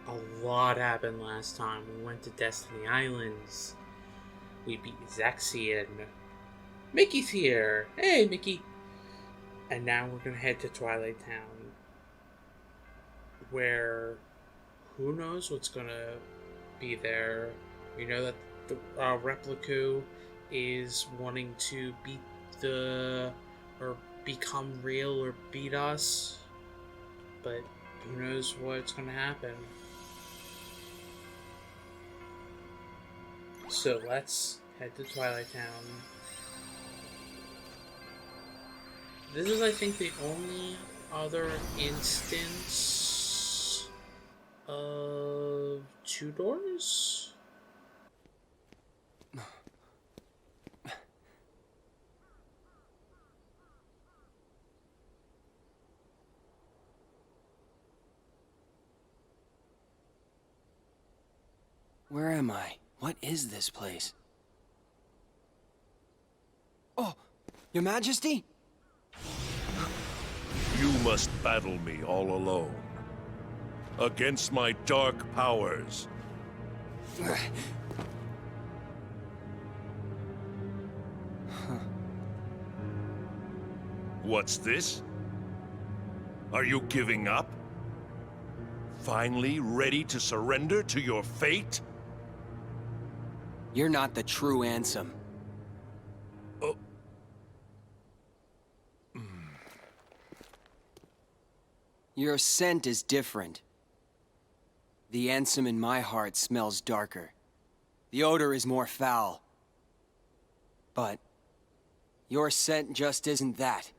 A lot happened last time. We went to Destiny Islands. We beat Zexion. Mickey's here. Hey, Mickey. And now we're gonna head to Twilight Town, where who knows what's gonna be there. We know that the Repliku is wanting to beat or become real or beat us, but who knows what's gonna happen. So let's head to Twilight Town. This is, I think, the only other instance of two doors? Where am I? What is this place? Oh, Your Majesty? You must battle me all alone. Against my dark powers. What's this? Are you giving up? Finally ready to surrender to your fate? You're not the true Ansem. Oh. Your scent is different. The Ansem in my heart smells darker. The odor is more foul. But your scent just isn't that.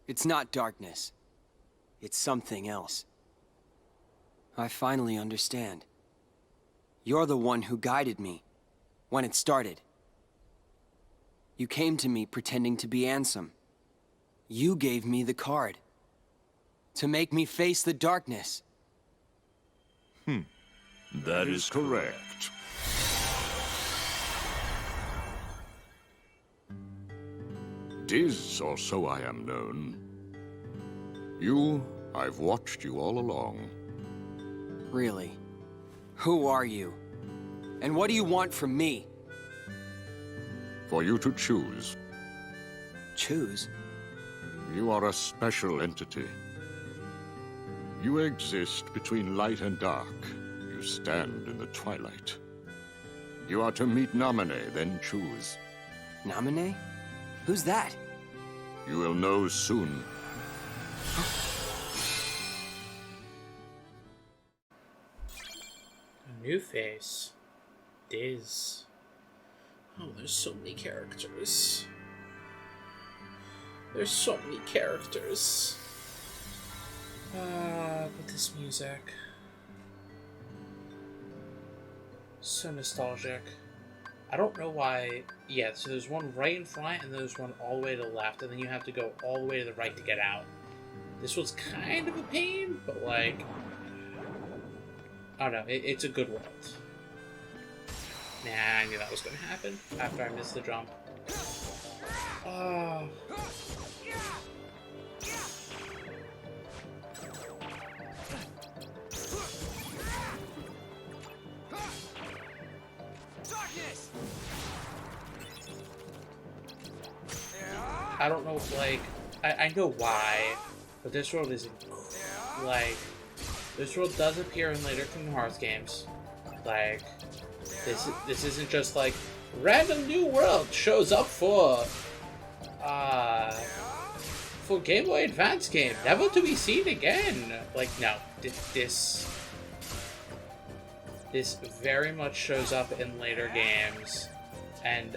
It's not darkness. It's something else. I finally understand. You're the one who guided me when it started. You came to me pretending to be Ansem. You gave me the card to make me face the darkness. That is correct. Tis, or so I am known. You, I've watched you all along. Really? Who are you? And what do you want from me? For you to choose. Choose? You are a special entity. You exist between light and dark. You stand in the twilight. You are to meet Naminé, then choose. Naminé? Who's that? You will know soon. A new face. Diz. Oh, there's so many characters. There's so many characters. But this music. So nostalgic. I don't know why. Yeah, so there's one right in front, and there's one all the way to the left, and then you have to go all the way to the right to get out. This was kind of a pain, but like, I don't know, it's a good world. Nah, I knew that was going to happen after I missed the jump. Oh. I don't know if, like, I know why, but this world is, like, this world does appear in later Kingdom Hearts games. Like, this isn't just like, random new world shows up for Game Boy Advance game, never to be seen again. Like, no, this very much shows up in later games, and,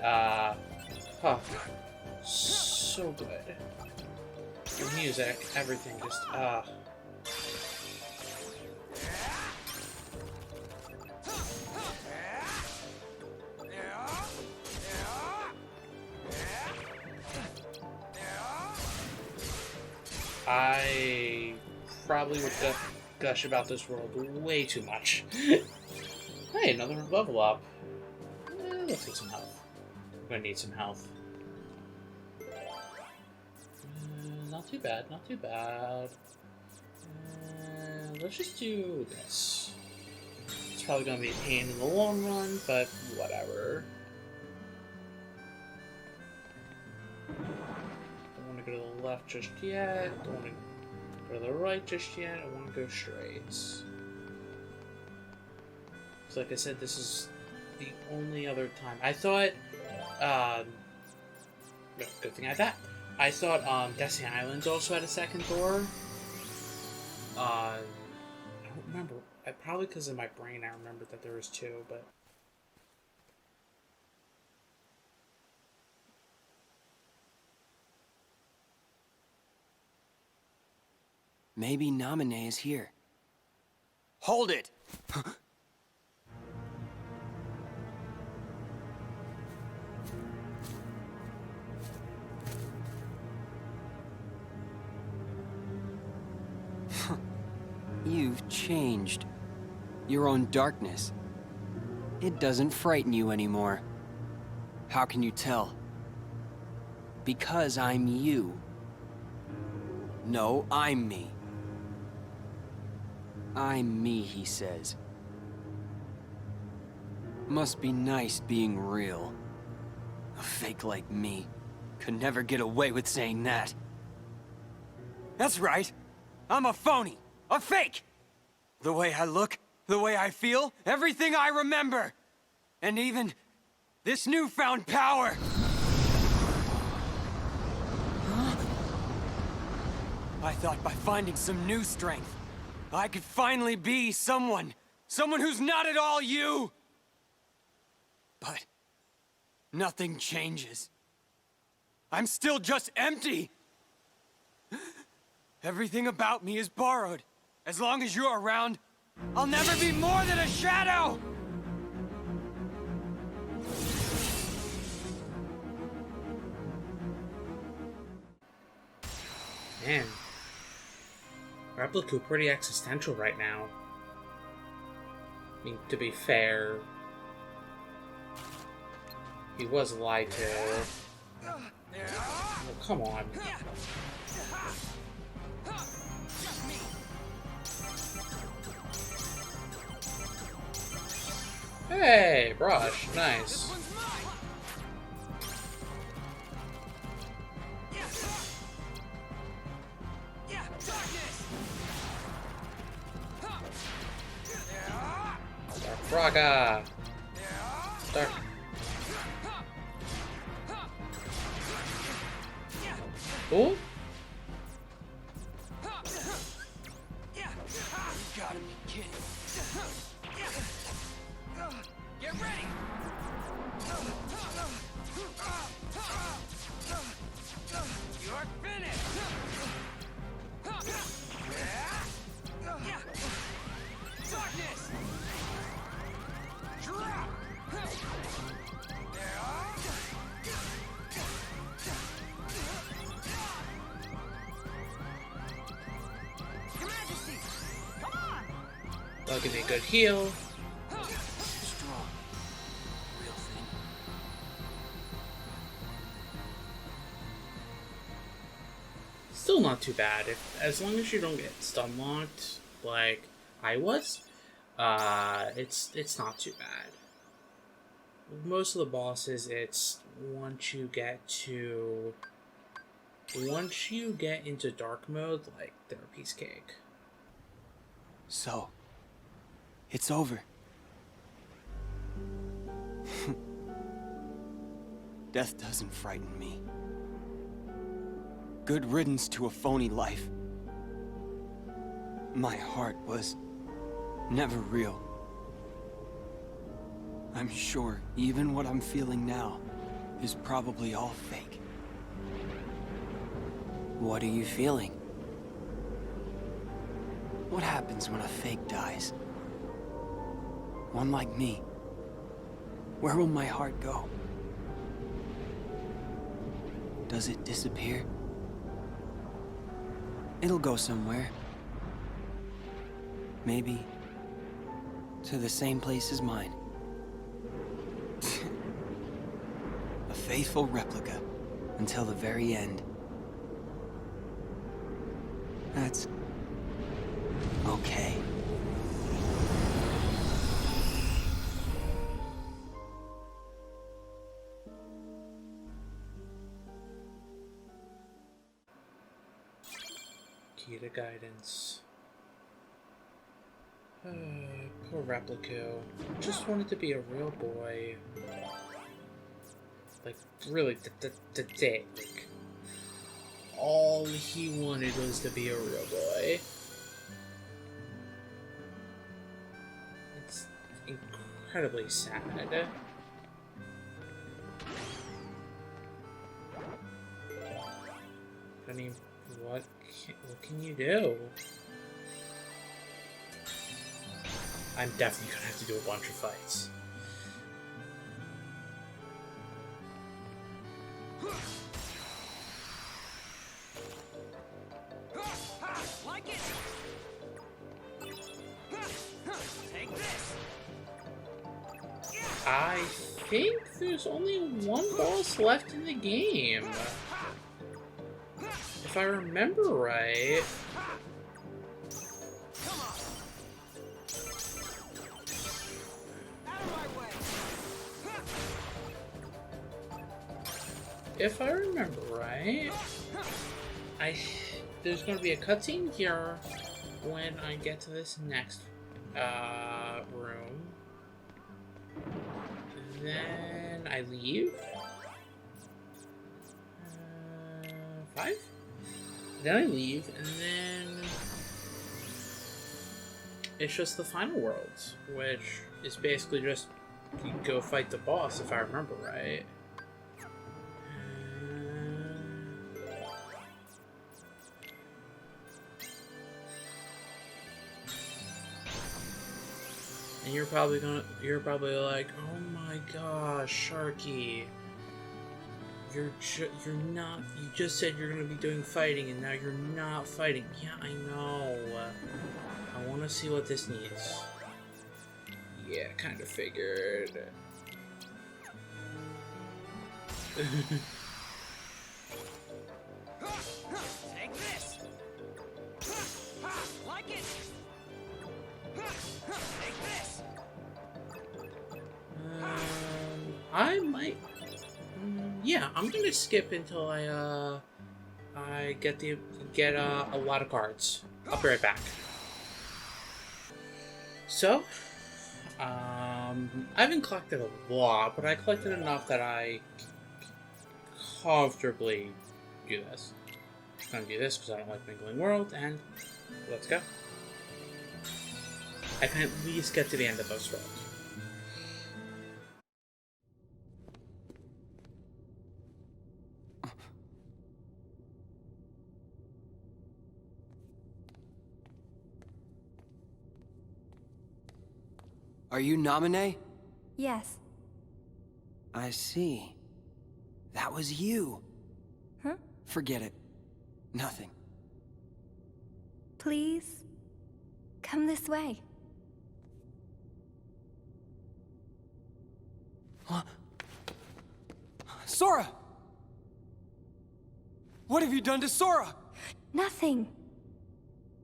so good. The music, everything, just, I probably would gush about this world way too much. Hey, another level up. Let's get some health. I'm gonna need some health. Not too bad, not too bad. Let's just do this. It's probably gonna be a pain in the long run, but whatever. Don't want to go to the left just yet. Don't want to go to the right just yet. I want to go straight. So like I said, this is the only other time. I thought, good thing I thought. I thought Destiny Islands also had a second door. I don't remember. Probably because in my brain I remembered that there was two, but... Maybe Naminé is here. Hold it! You've changed. Your own darkness. It doesn't frighten you anymore. How can you tell? Because I'm you. No, I'm me. I'm me, he says. Must be nice being real. A fake like me could never get away with saying that. That's right. I'm a phony. A fake! The way I look, the way I feel, everything I remember. And even this newfound power. Huh? I thought by finding some new strength, I could finally be someone who's not at all you. But nothing changes. I'm still just empty. Everything about me is borrowed. As long as you're around, I'll never be more than a shadow! Man. Repliku pretty existential right now. I mean, to be fair, he was lied to. Oh, come on. Hey, brush, nice. Dark Fraga. Dark. Oh? You gotta be kidding. Get ready! You're finished! Darkness! Drop! Your Majesty! Come on! That'll give me a good heal. Still not too bad. As long as you don't get stun locked like I was, it's not too bad. Most of the bosses, it's once you get into dark mode, like they're a piece of cake. So, it's over. Death doesn't frighten me. Good riddance to a phony life. My heart was never real. I'm sure even what I'm feeling now is probably all fake. What are you feeling? What happens when a fake dies? One like me. Where will my heart go? Does it disappear? It'll go somewhere. Maybe to the same place as mine. A faithful replica until the very end. That's okay. Key to guidance. Poor Replico. Just wanted to be a real boy. Like, really, the dick. All he wanted was to be a real boy. It's incredibly sad. I mean, what can you do? I'm definitely gonna have to do a bunch of fights. Like it. Take this. I think there's only one boss left in the game. If I remember right. If I remember right, there's going to be a cutscene here when I get to this next room. Then I leave. 5? Then I leave, and then it's just the final world, which is basically just you go fight the boss, if I remember right. And you're probably like, oh my gosh, Sharky, you just said you're gonna be doing fighting, and now you're not fighting. Yeah, I know. I want to see what this needs. Yeah, kind of figured. Take this. Like it. Take this. I might. Yeah, I'm gonna skip until I get a lot of cards. I'll be right back. So, I haven't collected a lot, but I collected enough that I comfortably do this. I'm gonna do this because I don't like Mingling World, and let's go. I can at least get to the end of this world. Are you Namine? Yes. I see. That was you. Huh? Forget it. Nothing. Please, come this way. Huh? Sora! What have you done to Sora? Nothing.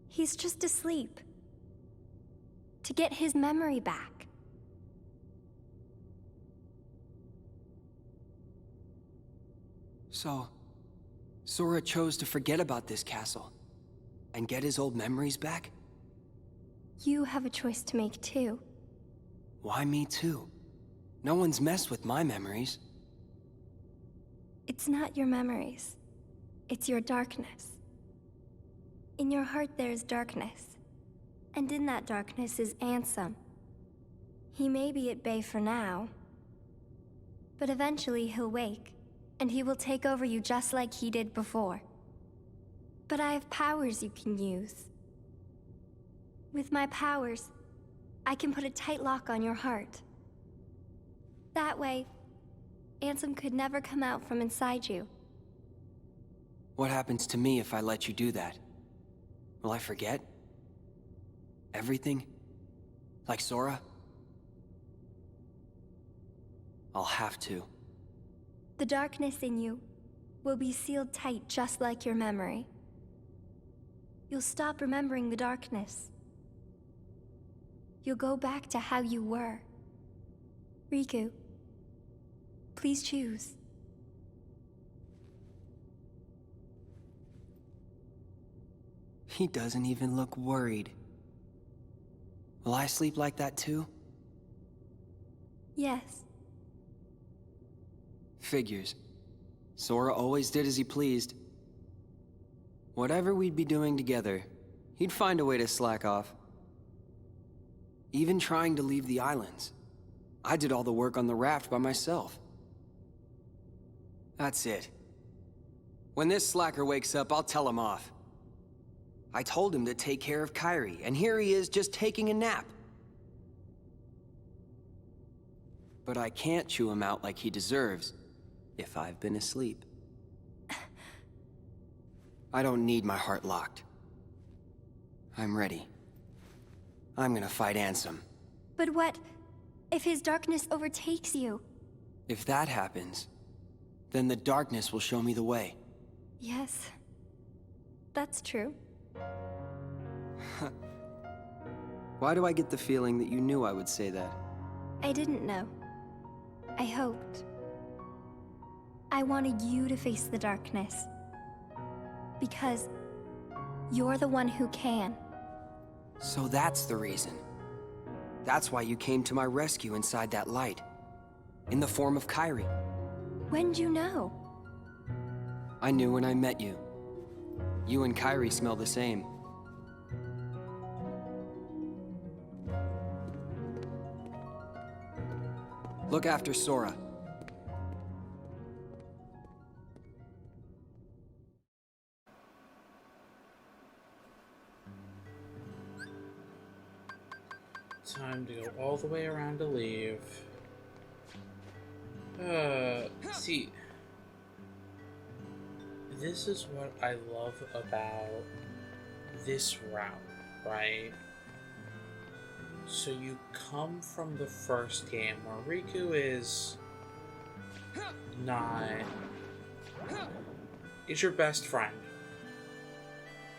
He's just asleep. To get his memory back. So, Sora chose to forget about this castle and get his old memories back? You have a choice to make too. Why me too? No one's messed with my memories. It's not your memories. It's your darkness. In your heart there is darkness. And in that darkness is Ansem. He may be at bay for now, but eventually he'll wake, and he will take over you just like he did before. But I have powers you can use. With my powers, I can put a tight lock on your heart. That way, Ansem could never come out from inside you. What happens to me if I let you do that? Will I forget? Everything? Like Sora? I'll have to. The darkness in you will be sealed tight just like your memory. You'll stop remembering the darkness. You'll go back to how you were. Riku, please choose. He doesn't even look worried. Will I sleep like that too? Yes. Figures. Sora always did as he pleased. Whatever we'd be doing together, he'd find a way to slack off. Even trying to leave the islands. I did all the work on the raft by myself. That's it. When this slacker wakes up, I'll tell him off. I told him to take care of Kairi, and here he is just taking a nap. But I can't chew him out like he deserves, if I've been asleep. I don't need my heart locked. I'm ready. I'm gonna fight Ansem. But what if his darkness overtakes you? If that happens, then the darkness will show me the way. Yes. That's true. Why do I get the feeling that you knew I would say that? I didn't know. I hoped. I wanted you to face the darkness. Because you're the one who can. So that's the reason. That's why you came to my rescue inside that light. In the form of Kairi. When'd you know? I knew when I met you. You and Kairi smell the same. Look after Sora. Time to go all the way around to leave. See, this is what I love about this route, right? So you come from the first game where Riku is not... is your best friend.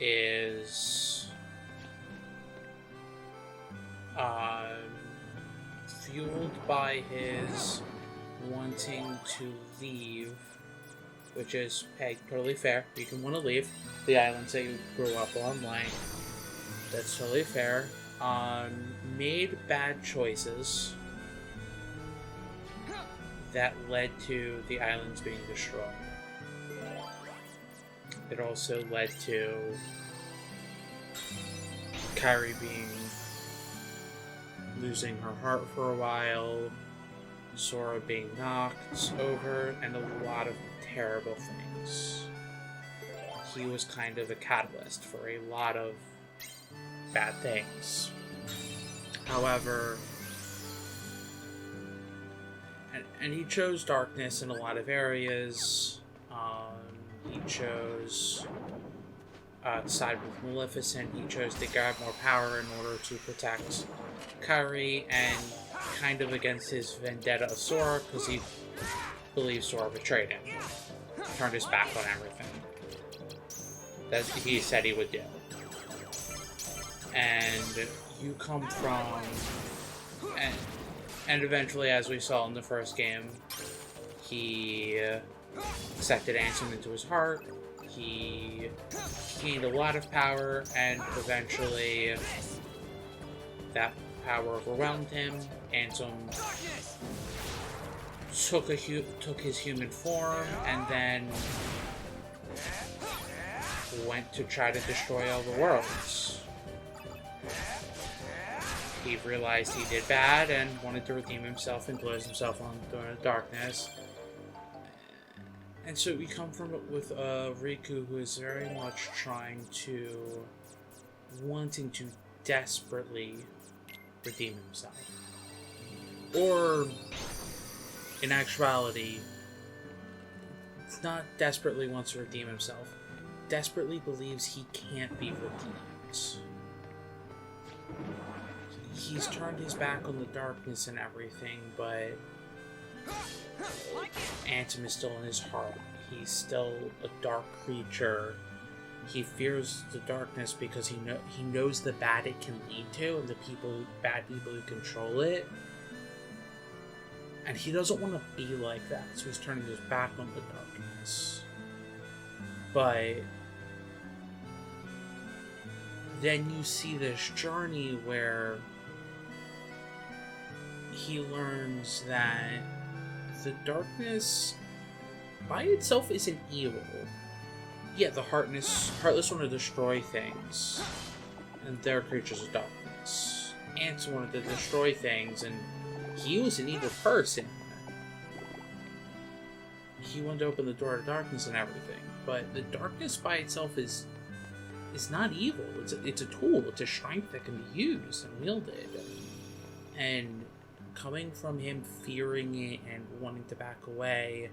Is... fueled by his wanting to leave, which is, hey, totally fair. You can want to leave the islands that you grew up on, like, that's totally fair. Made bad choices that led to the islands being destroyed. It also led to Kairi losing her heart for a while, Sora being knocked over, and a lot of terrible things. He was kind of a catalyst for a lot of bad things. However, and he chose darkness in a lot of areas. He chose to side with Maleficent. He chose to grab more power in order to protect Kairi, and kind of against his vendetta of Sora, because he believes Sora betrayed him. Turned his back on everything that he said he would do. And you come from... And eventually, as we saw in the first game, he accepted Ansem into his heart. He gained a lot of power, and eventually that power overwhelmed him. Ansem took his human form, and then went to try to destroy all the worlds. He realized he did bad and wanted to redeem himself and close himself on the darkness. And so we come from it with Riku, who is very much wanting to desperately redeem himself. Or, in actuality, it's not desperately wants to redeem himself. Desperately believes he can't be redeemed. He's turned his back on the darkness and everything, but Ansem is still in his heart. He's still a dark creature. He fears the darkness because he knows the bad it can lead to, and the bad people who control it. And he doesn't want to be like that, so he's turning his back on the darkness. But then you see this journey where he learns that the darkness by itself isn't evil. Yeah, the Heartless want to destroy things, and they're creatures of darkness. Ants wanted to destroy things, and he was an evil person. He wanted to open the door to darkness and everything, but the darkness by itself is not evil. It's a tool. It's a strength that can be used and wielded. And coming from him fearing it and wanting to back away,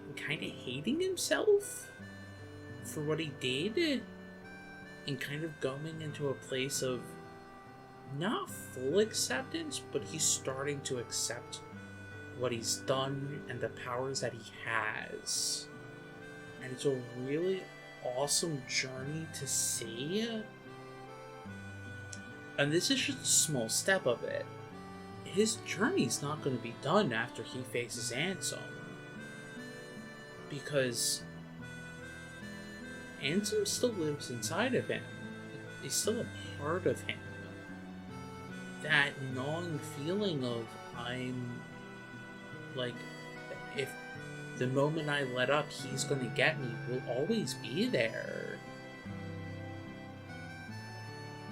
and kind of hating himself for what he did, and kind of going into a place of not full acceptance, but he's starting to accept what he's done and the powers that he has. And it's a really awesome journey to see. And this is just a small step of it. His journey's not going to be done after he faces Ansem, because Ansem still lives inside of him. He's still a part of him. That gnawing feeling of, if the moment I let up, he's gonna get me, will always be there.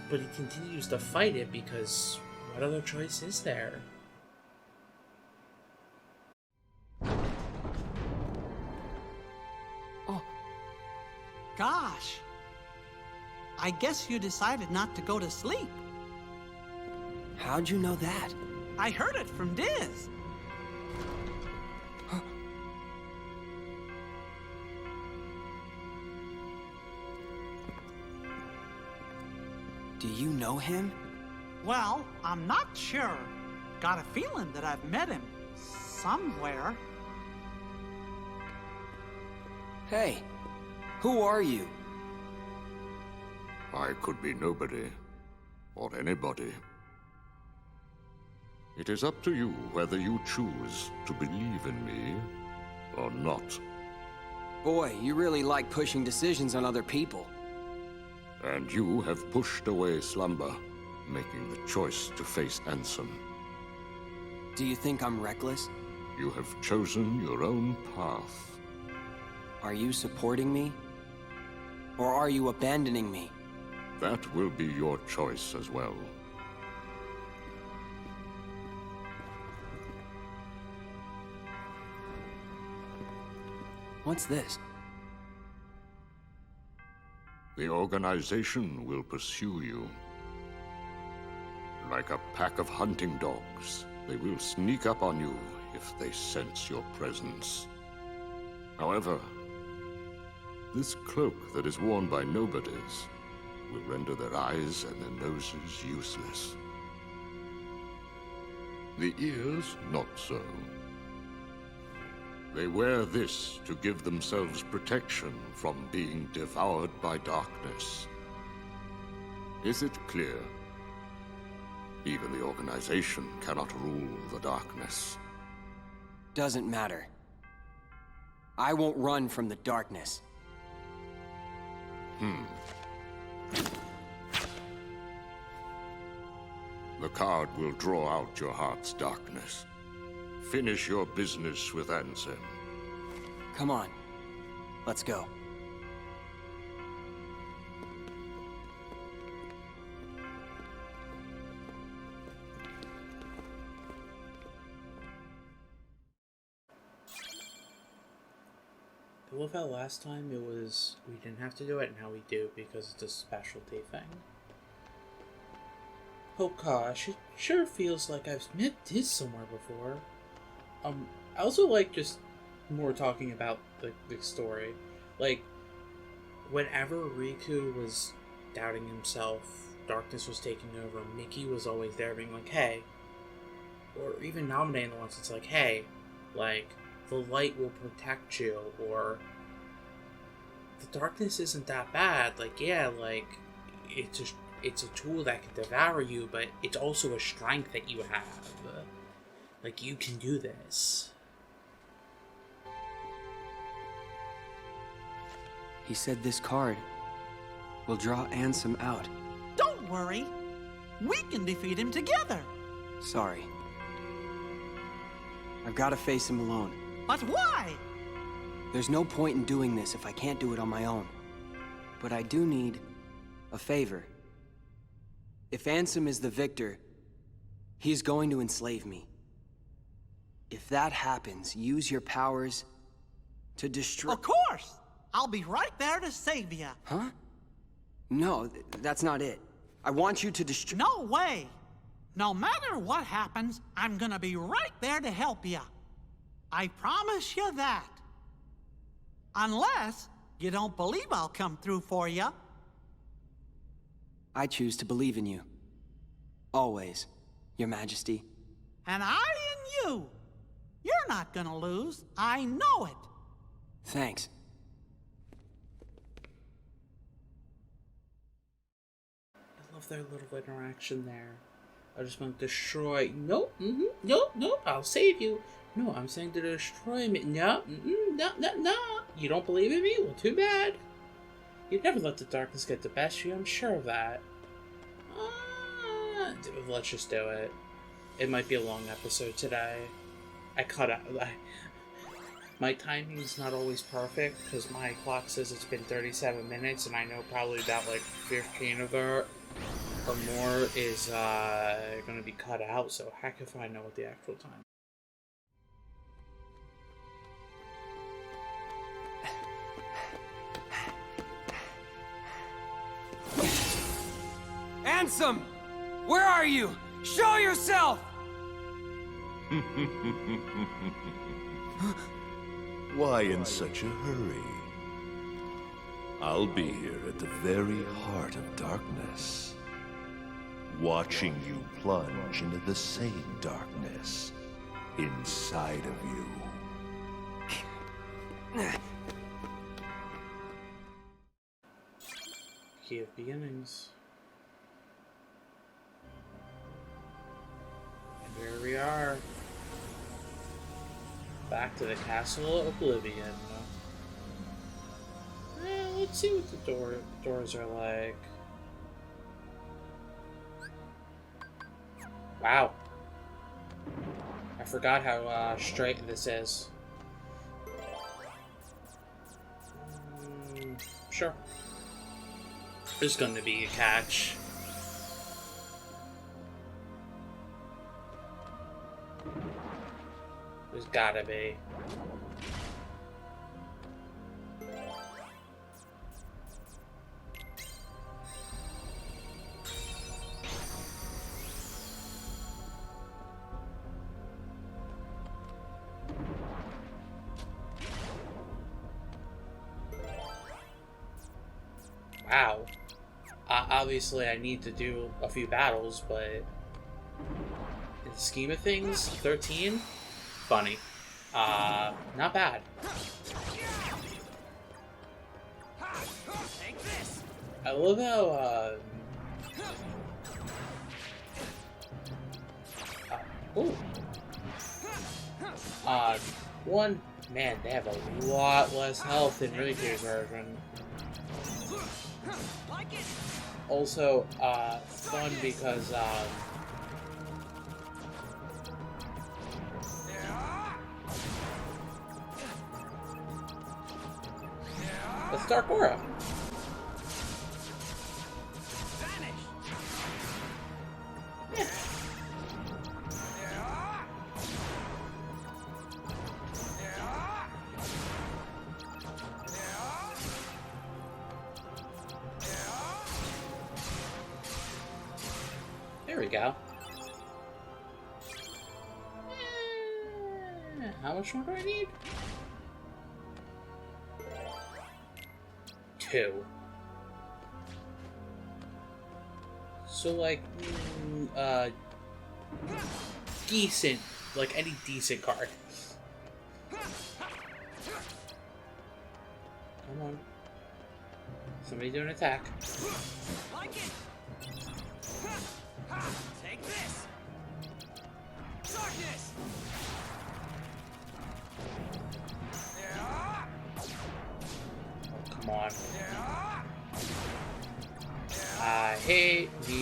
But he continues to fight it because what other choice is there? Oh, gosh. I guess you decided not to go to sleep. How'd you know that? I heard it from Diz. Do you know him? Well, I'm not sure. Got a feeling that I've met him somewhere. Hey, who are you? I could be nobody, or anybody. It is up to you whether you choose to believe in me or not. Boy, you really like pushing decisions on other people. And you have pushed away slumber, making the choice to face Ansem. Do you think I'm reckless? You have chosen your own path. Are you supporting me? Or are you abandoning me? That will be your choice as well. What's this? The organization will pursue you. Like a pack of hunting dogs, they will sneak up on you if they sense your presence. However, this cloak that is worn by nobodies will render their eyes and their noses useless. The ears, not so. They wear this to give themselves protection from being devoured by darkness. Is it clear? Even the organization cannot rule the darkness. Doesn't matter. I won't run from the darkness. The card will draw out your heart's darkness. Finish your business with Ansem. Come on. Let's go. I love how last time it was, we didn't have to do it, and now we do because it's a specialty thing. Oh gosh, it sure feels like I've met this somewhere before. I also like just more talking about the story. Like, whenever Riku was doubting himself, darkness was taking over, Mickey was always there being like, hey, or even nominating the ones it's like, hey, like, the light will protect you, or the darkness isn't that bad. Like, yeah, like, it's a tool that can devour you, but it's also a strength that you have. Like, you can do this. He said this card will draw Ansem out. Don't worry. We can defeat him together. Sorry. I've got to face him alone. But why? There's no point in doing this if I can't do it on my own. But I do need a favor. If Ansem is the victor, he's going to enslave me. If that happens, use your powers to destroy— Of course! I'll be right there to save you. Huh? No, that's not it. I want you to destroy— No way! No matter what happens, I'm gonna be right there to help you. I promise you that. Unless you don't believe I'll come through for you. I choose to believe in you. Always, Your Majesty. And I in you. You're not gonna lose. I know it. Thanks. I love their little interaction there. I just want to destroy. Nope. Nope. I'll save you. No, I'm saying to destroy me. No. No. You don't believe in me? Well, too bad. You'd never let the darkness get the best of you. I'm sure of that. Let's just do it. It might be a long episode today. I cut out. My timing's not always perfect because my clock says it's been 37 minutes, and I know probably about like 15 of it or more is going to be cut out. So heck if I know what the actual time. Ansem! Where are you? Show yourself! Why in such a hurry? I'll be here at the very heart of darkness, watching you plunge into the same darkness inside of you. Key of Beginnings. And here we are. Back to the Castle of Oblivion. Let's see what the doors are like. Wow. I forgot how straight this is. Sure. There's going to be a catch. There's gotta be. Wow. Obviously I need to do a few battles, but in the scheme of things, 13? Funny. Not bad. I love how, one, man, they have a lot less health in Riku's version. Also, fun because, let's Dark Aura. Yeah. There we go. How much more do I need? 2. So, like, decent, like any decent card. Come on. Somebody do an attack. Like it. Take this. Darkness. Come on. I hate the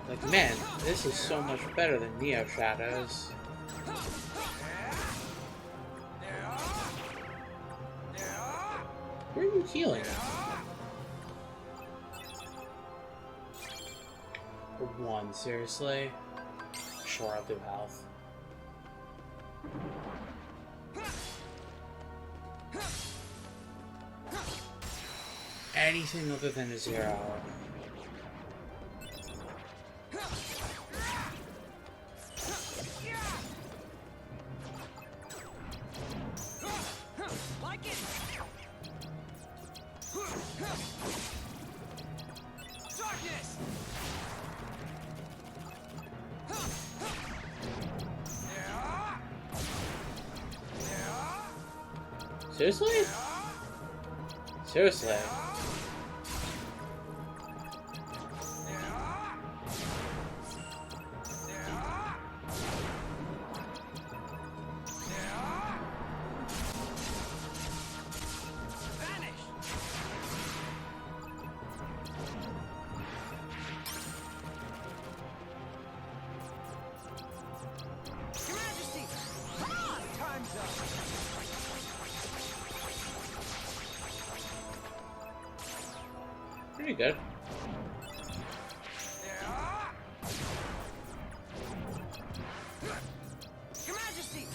Like, man, this is so much better than Neo Shadows. Where are you healing? For one, seriously? Sure, I'll do health. Anything other than a 0. Seriously? Seriously? Pretty good. Your Majesty,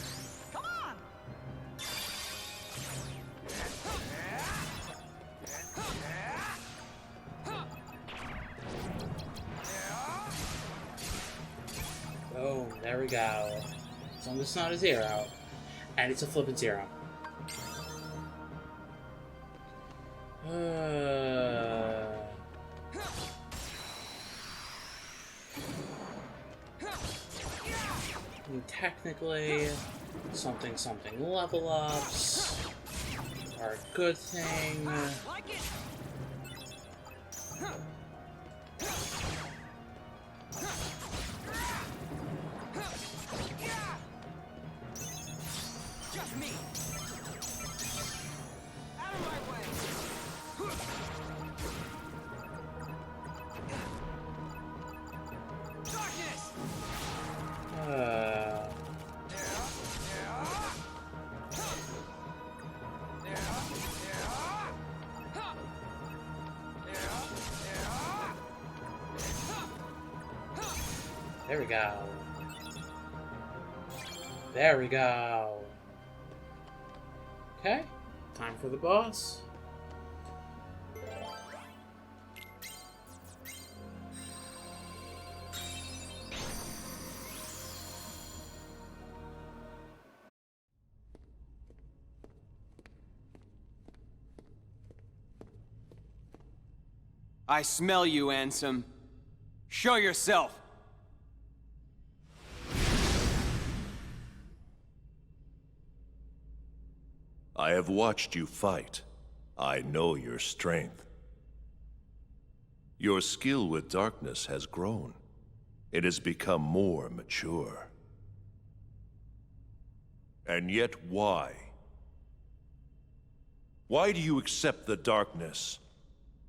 come on! Oh, there we go. As long as it's not a 0. And it's a flippin' 0. Technically, something level ups are a good thing. Just me. Out of my way. Darkness. There we go. There we go. Okay, time for the boss. I smell you, Ansem. Show yourself! I have watched you fight. I know your strength. Your skill with darkness has grown. It has become more mature. And yet why? Why do you accept the darkness,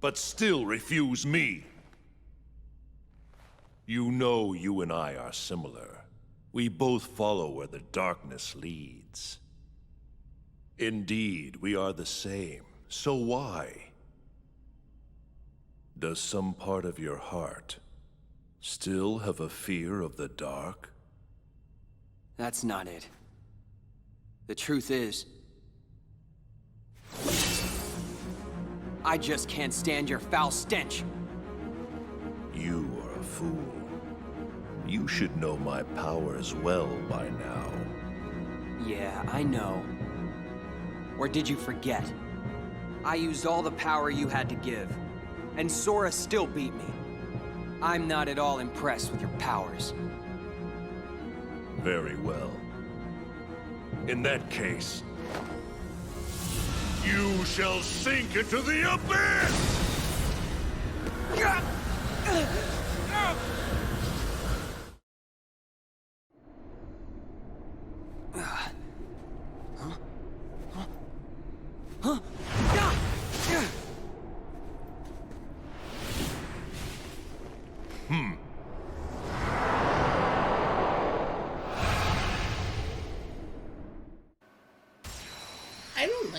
but still refuse me? You know you and I are similar. We both follow where the darkness leads. Indeed, we are the same. So why? Does some part of your heart still have a fear of the dark? That's not it. The truth is, I just can't stand your foul stench. You are a fool. You should know my powers well by now. Yeah, I know. Or did you forget? I used all the power you had to give, and Sora still beat me. I'm not at all impressed with your powers. Very well. In that case, you shall sink into the abyss!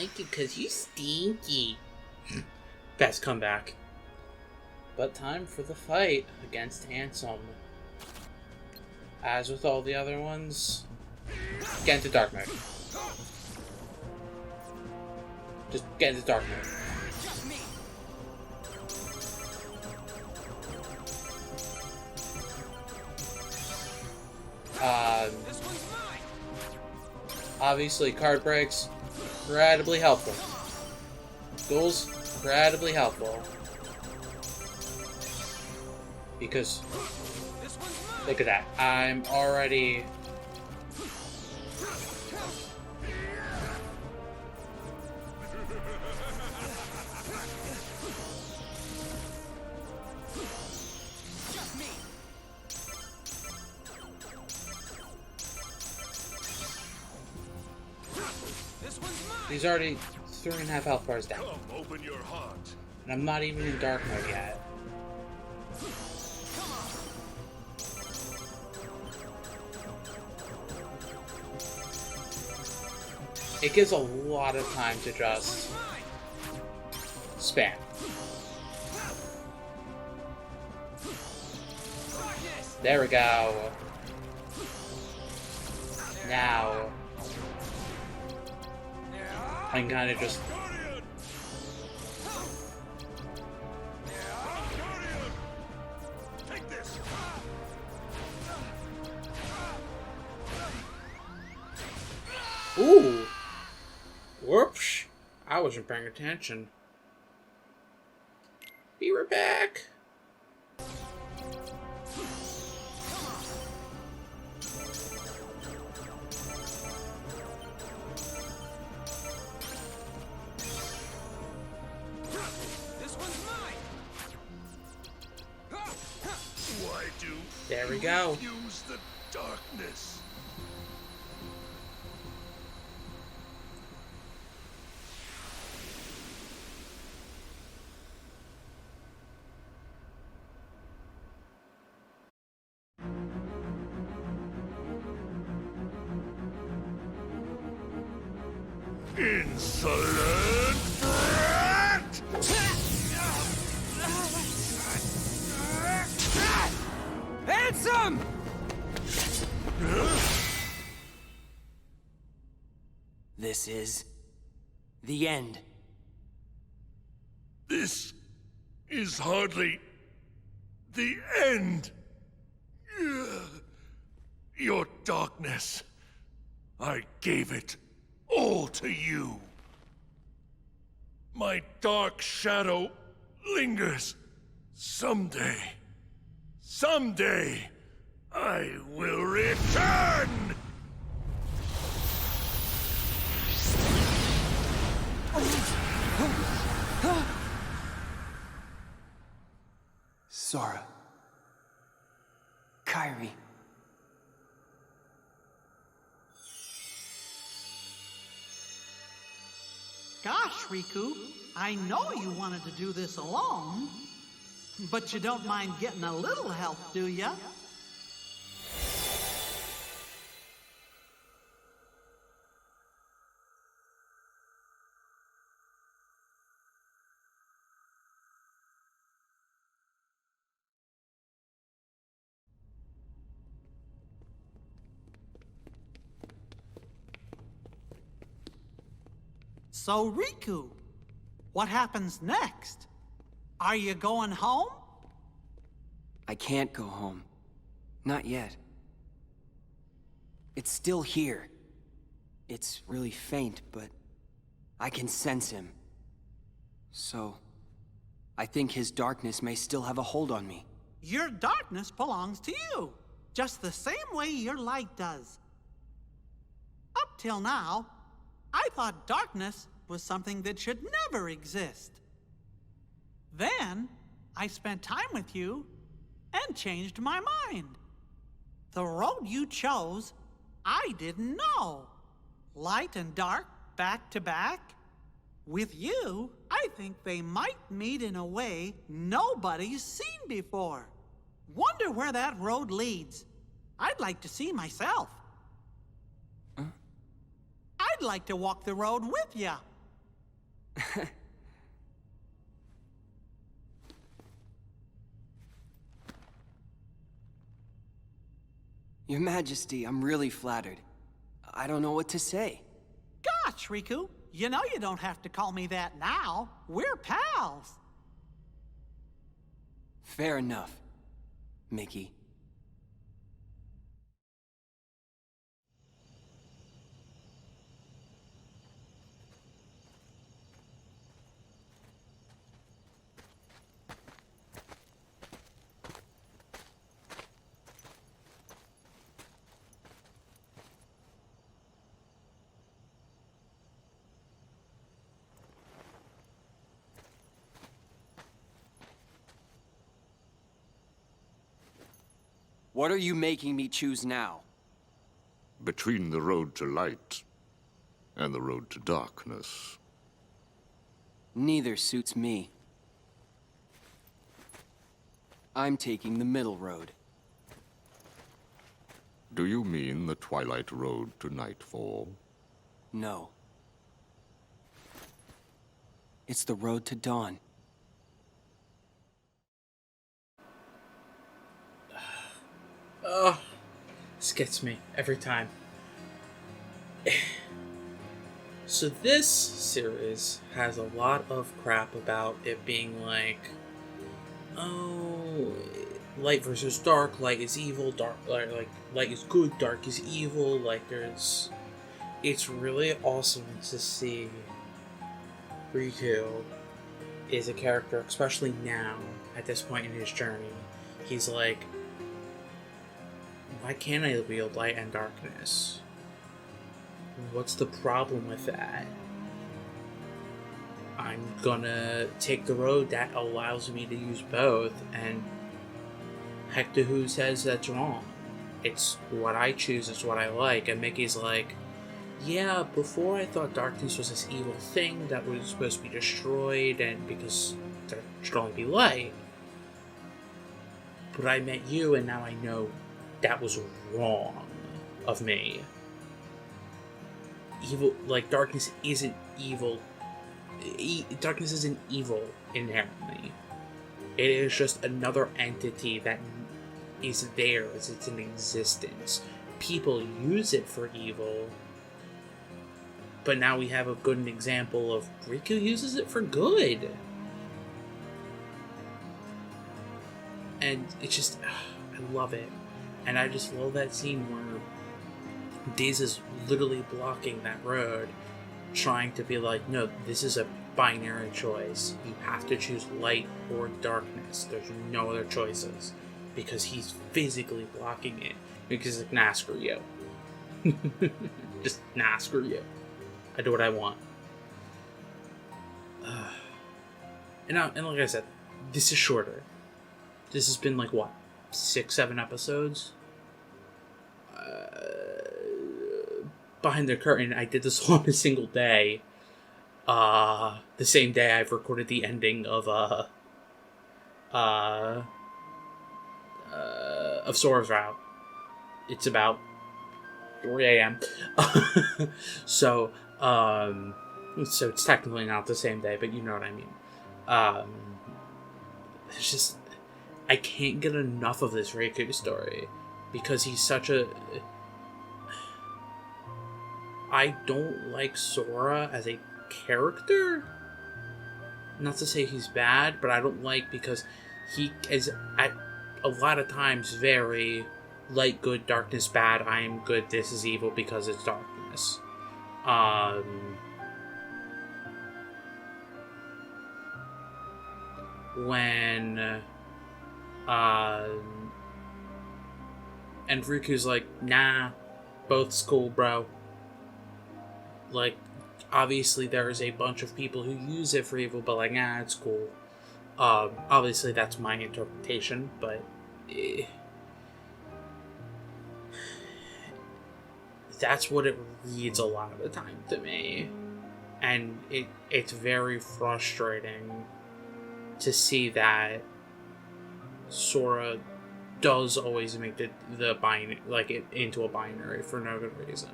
like it because you stinky. Best comeback. But time for the fight against Ansem. As with all the other ones, get into dark mode. Just get into dark mode. Obviously, card breaks, incredibly helpful. Duels, incredibly helpful. Because, look at that, I'm already... He's already 3.5 health bars down. Open your heart. And I'm not even in dark mode yet. It gives a lot of time to just spam. There we go. Now I can kind of just... Take this. Ooh! Whoops! I wasn't paying attention. Be right back! There we go. Use the darkness. Insolent brat! Handsome! This is the end. This is hardly the end. Your darkness, I gave it all to you. My dark shadow lingers. Someday, I will return! Sora. Kairi. Gosh, Riku, I know you wanted to do this alone, but you don't mind getting a little help, do ya? So, Riku, what happens next? Are you going home? I can't go home. Not yet. It's still here. It's really faint, but I can sense him. So, I think his darkness may still have a hold on me. Your darkness belongs to you, just the same way your light does. Up till now, I thought darkness was something that should never exist. Then, I spent time with you and changed my mind. The road you chose, I didn't know. Light and dark, back to back. With you, I think they might meet in a way nobody's seen before. Wonder where that road leads. I'd like to see myself. I'd like to walk the road with ya. Your Majesty, I'm really flattered. I don't know what to say. Gosh, Riku, you know you don't have to call me that now. We're pals. Fair enough, Mickey. What are you making me choose now? Between the road to light and the road to darkness. Neither suits me. I'm taking the middle road. Do you mean the Twilight Road to Nightfall? No. It's the road to dawn. Oh, this gets me every time. So this series has a lot of crap about it being like, oh, light versus dark, light is evil, dark, like light is good, dark is evil. Like it's really awesome to see Riku is a character, especially now at this point in his journey. He's like, why can't I wield light and darkness? What's the problem with that? I'm gonna take the road that allows me to use both, and heck to who says that's wrong. It's what I choose, it's what I like. And Mickey's like, yeah, before I thought darkness was this evil thing that was supposed to be destroyed, and because there should only be light. But I met you, and now I know that was wrong of me. Evil, like, darkness isn't evil. Darkness isn't evil inherently. It is just another entity that is there as it's in existence. People use it for evil, but now we have a good example of Riku uses it for good. And it's just, I love it. And I just love that scene where Daze is literally blocking that road, trying to be like, no, this is a binary choice. You have to choose light or darkness. There's no other choices. Because he's physically blocking it. Because, like, nah, screw you. Just, nah, screw you. I do what I want. And like I said, this is shorter. This has been like, what, 6-7 episodes? Behind the curtain, I did this all in a single day. The same day I've recorded the ending of Sora's Route. It's about 3 a.m. So it's technically not the same day, but you know what I mean. It's just, I can't get enough of this Riku story, because he's such a... I don't like Sora as a character. Not to say he's bad, but I don't like, because he is at a lot of times very light good, darkness bad, I am good, this is evil because it's darkness. When and Riku's like, nah, both's cool, bro. Like, obviously there is a bunch of people who use it for evil, but like, nah, it's cool. Obviously that's my interpretation, but that's what it reads a lot of the time to me. And it's very frustrating to see that Sora does always make the binary, like, it into a binary for no good reason.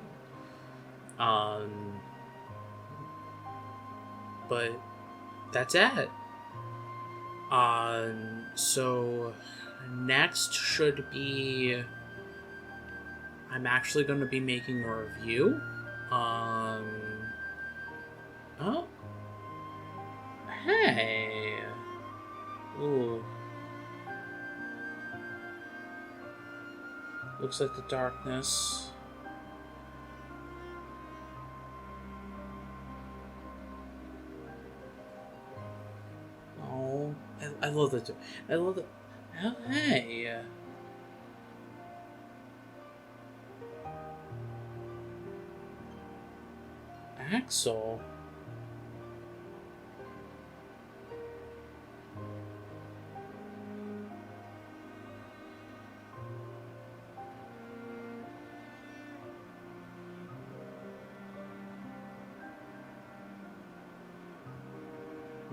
but that's it. So next should be, I'm actually going to be making a review. Oh, hey. Ooh. Looks like the darkness. Oh, I love it. I love it. Oh, hey. Axel.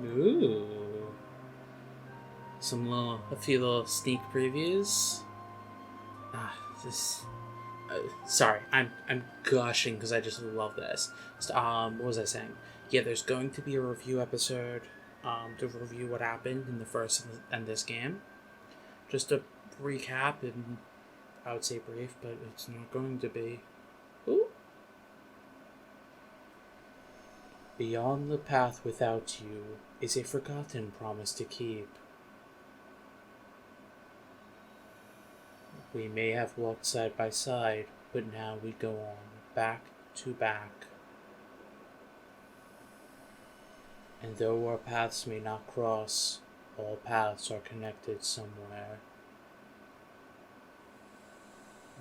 Ooh. A few little sneak previews. Sorry, I'm gushing because I just love this. What was I saying? Yeah, there's going to be a review episode, to review what happened in the first and this game. Just a recap, and I would say brief, but it's not going to be. Ooh. Beyond the path without you is a forgotten promise to keep. We may have walked side by side, but now we go on, back to back. And though our paths may not cross, all paths are connected somewhere.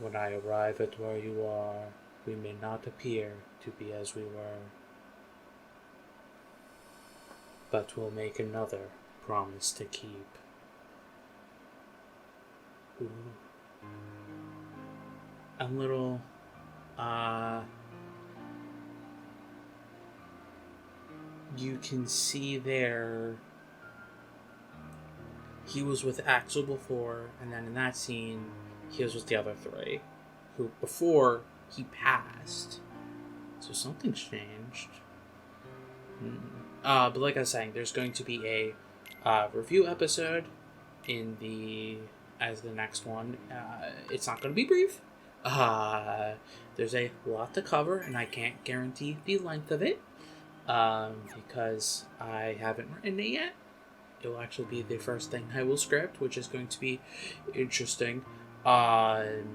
When I arrive at where you are, we may not appear to be as we were. But we'll make another promise to keep. Ooh. A little, you can see there, he was with Axel before, and then in that scene, he was with the other three, who before he passed. So something's changed. But like I was saying, there's going to be a review episode as the next one. It's not going to be brief. There's a lot to cover, and I can't guarantee the length of it, because I haven't written it yet. It will actually be the first thing I will script, which is going to be interesting. And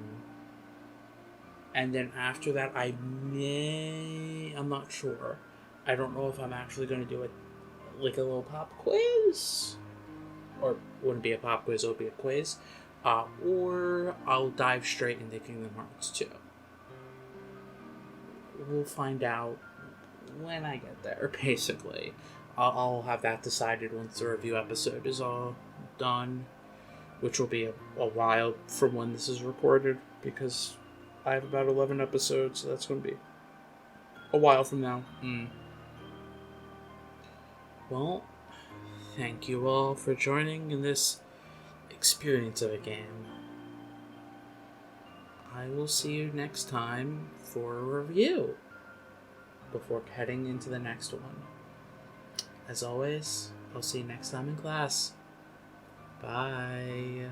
then after that, I'm not sure. I don't know if I'm actually going to do it like a little pop quiz, or it wouldn't be a pop quiz, it would be a quiz. Or I'll dive straight into Kingdom Hearts 2. We'll find out when I get there, basically. I'll have that decided once the review episode is all done, which will be a while from when this is recorded, because I have about 11 episodes, so that's going to be a while from now. Well, thank you all for joining in this experience of a game. I will see you next time for a review before heading into the next one. As always, I'll see you next time in class. Bye.